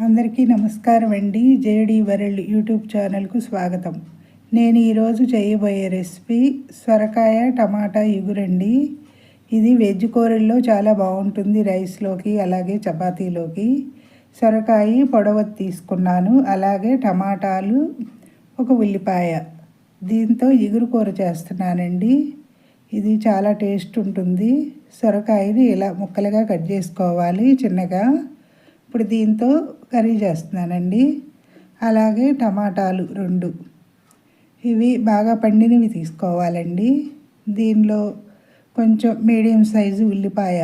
అందరికీ నమస్కారం అండి. జేడి వరల్డ్ యూట్యూబ్ ఛానల్కు స్వాగతం. నేను ఈరోజు చేయబోయే రెసిపీ సొరకాయ టమాటా ఇగురండి. ఇది వెజ్ కూరల్లో చాలా బాగుంటుంది, రైస్లోకి అలాగే చపాతీలోకి. సొరకాయ పొడవది తీసుకున్నాను, అలాగే టమాటాలు, ఒక ఉల్లిపాయ. దీంతో ఇగురు కూర చేస్తున్నానండి. ఇది చాలా టేస్ట్ ఉంటుంది. సొరకాయని ఇలా ముక్కలుగా కట్ చేసుకోవాలి చిన్నగా. ఇప్పుడు దీంతో కర్రీ చేస్తున్నానండి. అలాగే టమాటాలు 2 ఇవి బాగా పండినవి తీసుకోవాలండి. దీనిలో కొంచెం మీడియం సైజు ఉల్లిపాయ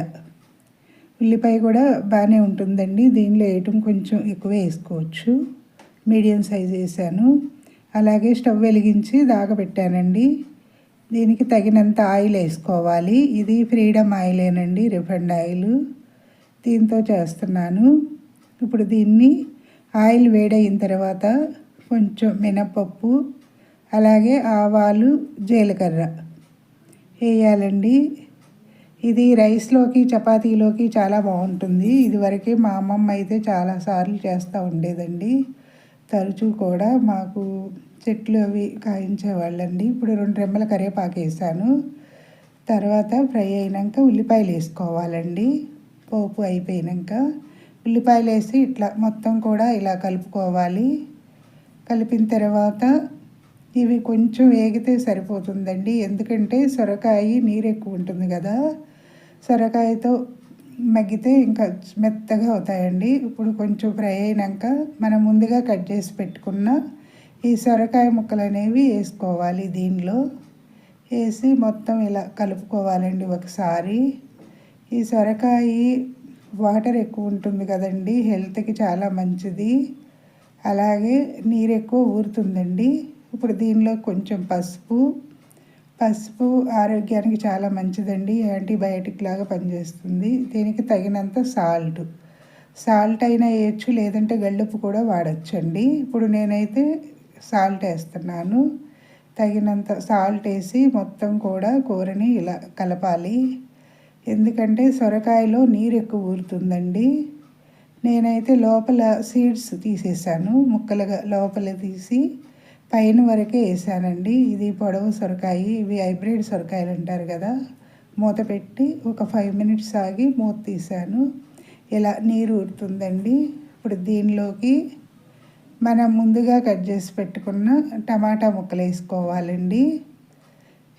కూడా బాగానే ఉంటుందండి. దీనిలో వేయటం కొంచెం ఎక్కువ వేసుకోవచ్చు. మీడియం సైజు వేసాను. అలాగే స్టవ్ వెలిగించి దాగబెట్టానండి. దీనికి తగినంత ఆయిల్ వేసుకోవాలి. ఇది ఫ్రీడమ్ ఆయిలేనండి, రిఫైండ్ ఆయిల్. దీంతో చేస్తున్నాను. ఇప్పుడు దీన్ని ఆయిల్ వేడైన తర్వాత కొంచెం మినపప్పు, అలాగే ఆవాలు, జీలకర్ర వేయాలండి. ఇది రైస్లోకి చపాతీలోకి చాలా బాగుంటుంది. ఇదివరకే మా అమ్మమ్మ అయితే చాలాసార్లు చేస్తూ ఉండేదండి. తరచూ కూడా మాకు చెట్లు అవి కాయించేవాళ్ళండి. ఇప్పుడు 2 రెమ్మల కరివేపాకు వేసాను. తర్వాత ఫ్రై అయినాక ఉల్లిపాయలు వేసుకోవాలండి. పోపు అయిపోయాక ఉల్లిపాయలు వేసి ఇట్లా మొత్తం కూడా ఇలా కలుపుకోవాలి. కలిపిన తర్వాత ఇవి కొంచెం వేగితే సరిపోతుందండి. ఎందుకంటే సొరకాయ నీరు ఎక్కువ ఉంటుంది కదా, సొరకాయతో మగ్గితే ఇంకా మెత్తగా అవుతాయండి. ఇప్పుడు కొంచెం ఫ్రై అయినాక మనం ముందుగా కట్ చేసి పెట్టుకున్న ఈ సొరకాయ ముక్కలు అనేవి వేసుకోవాలి. దీనిలో వేసి మొత్తం ఇలా కలుపుకోవాలండి ఒకసారి. ఈ సొరకాయ వాటర్ ఎక్కువ ఉంటుంది కదండి, హెల్త్కి చాలా మంచిది. అలాగే నీరు ఎక్కువ ఊరుతుందండి. ఇప్పుడు దీనిలో కొంచెం పసుపు ఆరోగ్యానికి చాలా మంచిదండి, యాంటీబయాటిక్ లాగా పనిచేస్తుంది. దీనికి తగినంత సాల్ట్ అయినా వేయచ్చు, లేదంటే గళ్ళుప్పు కూడా వాడచ్చండి. ఇప్పుడు నేనైతే సాల్ట్ వేస్తున్నాను. తగినంత సాల్ట్ వేసి మొత్తం కూడా కూరని ఇలా కలపాలి. ఎందుకంటే సొరకాయలో నీరు ఎక్కువ ఊరుతుందండి. నేనైతే లోపల సీడ్స్ తీసేసాను, ముక్కలుగా లోపల తీసి పైన వరకే వేసానండి. ఇది పొడవు సొరకాయ, ఇవి హైబ్రిడ్ సొరకాయలు అంటారు కదా. మూత పెట్టి ఒక 5 మినిట్స్ ఆగి మూత తీసాను. ఇలా నీరు ఊరుతుందండి. ఇప్పుడు దీనిలోకి మనం ముందుగా కట్ చేసి పెట్టుకున్న టమాటా ముక్కలు వేసుకోవాలండి.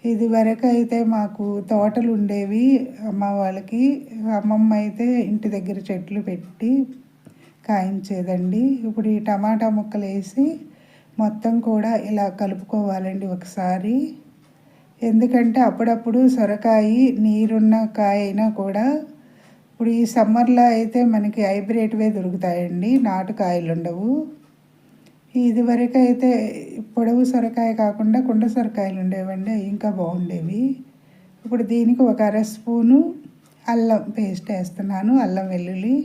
ఇది వరకు అయితే మాకు తోటలు ఉండేవి అమ్మ వాళ్ళకి. అమ్మమ్మ అయితే ఇంటి దగ్గర చెట్లు పెట్టి కాయించేదండి. ఇప్పుడు ఈ టమాటా ముక్కలు వేసి మొత్తం కూడా ఇలా కలుపుకోవాలండి ఒకసారి. ఎందుకంటే అప్పుడప్పుడు సొరకాయ నీరున్న కాయ అయినా కూడా, ఇప్పుడు ఈ సమ్మర్లో అయితే మనకి హైబ్రిడ్వే దొరుకుతాయండి, నాటు కాయలు ఉండవు. ఇదివరకు అయితే పొడవు సొరకాయ కాకుండా కుండ సొరకాయలు ఉండేవండి, ఇంకా బాగుండేవి. ఇప్పుడు దీనికి ఒక 1/2 స్పూను అల్లం పేస్ట్ వేస్తున్నాను. అల్లం వెల్లుల్లి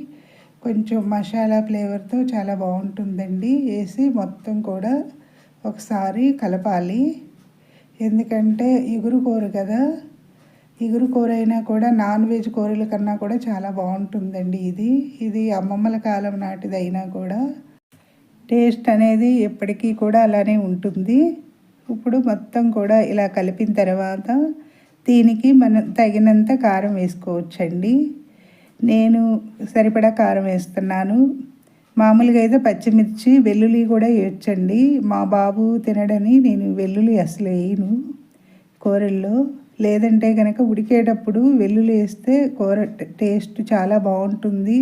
కొంచెం మసాలా ఫ్లేవర్తో చాలా బాగుంటుందండి. వేసి మొత్తం కూడా ఒకసారి కలపాలి. ఎందుకంటే ఇగురు కూర కదా, ఇగురు కూర అయినా కూడా నాన్ వెజ్ కూరల కన్నా కూడా చాలా బాగుంటుందండి. ఇది అమ్మమ్మల కాలం నాటిది అయినా కూడా టేస్ట్ అనేది ఎప్పటికీ కూడా అలానే ఉంటుంది. ఇప్పుడు మొత్తం కూడా ఇలా కలిపిన తర్వాత దీనికి మనం తగినంత కారం వేసుకోవచ్చండి. నేను సరిపడా కారం వేస్తున్నాను. మామూలుగా అయితే పచ్చిమిర్చి, వెల్లుల్లి కూడా వేయచ్చండి. మా బాబు తినడని నేను వెల్లుల్లి అసలు వేయను కూరల్లో. లేదంటే కనుక ఉడికేటప్పుడు వెల్లుల్లి వేస్తే కూర టేస్ట్ చాలా బాగుంటుంది,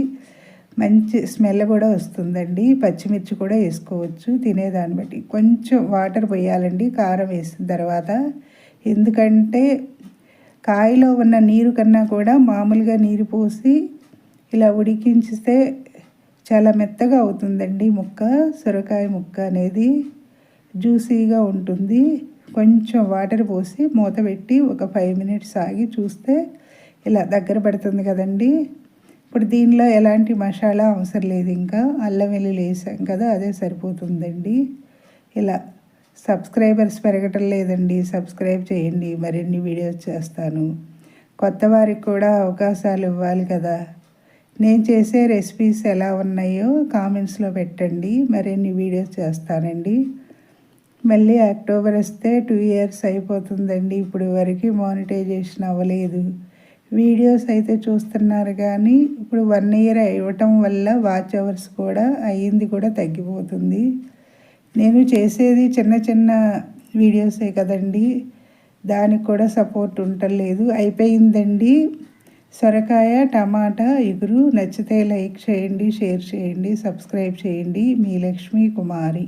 మంచి స్మెల్ కూడా వస్తుందండి. పచ్చిమిర్చి కూడా వేసుకోవచ్చు తినేదాన్ని బట్టి. కొంచెం వాటర్ పోయాలండి కారం వేసిన తర్వాత. ఎందుకంటే కాయలో ఉన్న నీరు కన్నా కూడా మామూలుగా నీరు పోసి ఇలా ఉడికించితే చాలా మెత్తగా అవుతుందండి ముక్క. సొరకాయ ముక్క అనేది జ్యూసీగా ఉంటుంది. కొంచెం వాటర్ పోసి మూత పెట్టి ఒక 5 మినిట్స్ ఆగి చూస్తే ఇలా దగ్గర పడుతుంది కదండి. ఇప్పుడు దీనిలో ఎలాంటి మసాలా అవసరం లేదు, ఇంకా అల్లం వెల్లుల్లి వేసాం కదా, అదే సరిపోతుందండి. ఇలా సబ్స్క్రైబర్స్ పెరగటం లేదండి, సబ్స్క్రైబ్ చేయండి, మరిన్ని వీడియోస్ చేస్తాను. కొత్త వారికి కూడా అవకాశాలు ఇవ్వాలి కదా. నేను చేసే రెసిపీస్ ఎలా ఉన్నాయో కామెంట్స్లో పెట్టండి. మరిన్ని వీడియోస్ చేస్తానండి. మళ్ళీ అక్టోబర్ వస్తే 2 ఇయర్స్ అయిపోతుందండి. ఇప్పుడు వరకు మానిటైజేషన్ అవ్వలేదు. వీడియోస్ అయితే చూస్తున్నారు కానీ ఇప్పుడు 1 ఇయర్ ఇవ్వటం వల్ల వాచ్ అవర్స్ కూడా అయ్యింది కూడా తగ్గిపోతుంది. నేను చేసేది చిన్న చిన్న వీడియోసే కదండి, దానికి కూడా సపోర్ట్ ఉండలేదు. అయిపోయిందండి సొరకాయ టమాటా ఇగురు. నచ్చితే లైక్ చేయండి, షేర్ చేయండి, సబ్స్క్రైబ్ చేయండి. మీ లక్ష్మీ కుమారి.